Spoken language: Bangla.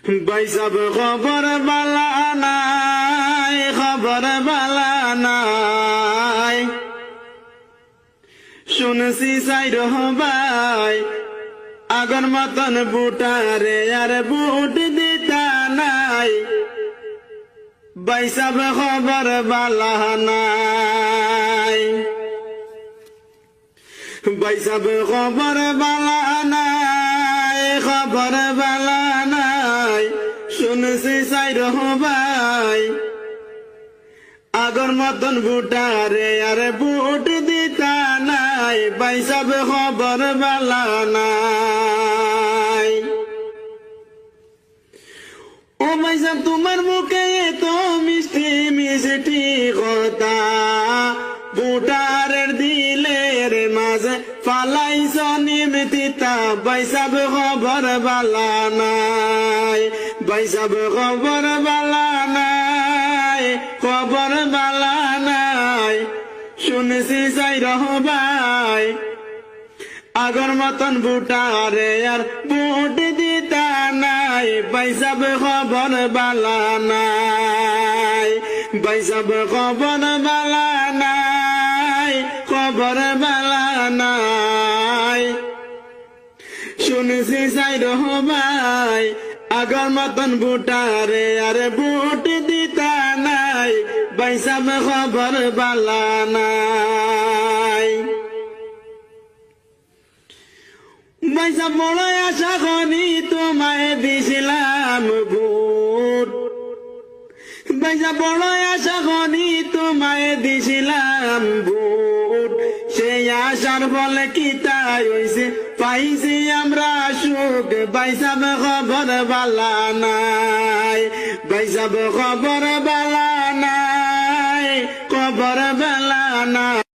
ভাই সাব খবর বালা নাই, খবর বালা নাই। শুনছি সাইর ভাই আগর মতন বুটারে আর বুট দিতা নাই। ভাই সাব খবর বালা নাই, ভাই সাব খবর বালা নাই, খবর বালা নাই। শুনছি সাইর ভাই আগর মতন বুটারে আর বুট দিতা নাই। ভাই সাব খবর বালা নাই। ও ভাই সাব তোমার মুখে তো মিষ্টি মিষ্টি কথা, বুটারের দিলের মাঝে ফালাইছ নিমতিতা। ভাই সাব খবর বালা নাই, ভাই সাব খবর বালা নাই, খবর বালা নাই। শুনছি সাইর ভাই আগর মতন বুটারে আর বুট দিতা নাই। ভাই সাব খবর বালা নাই, ভাই সাব খবর বালা নাই, খবর বালা নাই। শুনছি সাইর ভাই আগর মতন বুটারে আর বুট দিতা নাই। ভাই সাব খবর বালা নাই। ভাই সাব বড় আশা করি তোমায় দিছিলাম বুট। ভাই সাব বড় আশা করি তোমায় দিছিলাম বুট। সেই আশার ফলে কি তাই হইছে, পাইছি আমরা সুখ। ভাই সাব খবর বালা নাই, ভাই সাব খবর বালা নাই, খবর বালা নাই।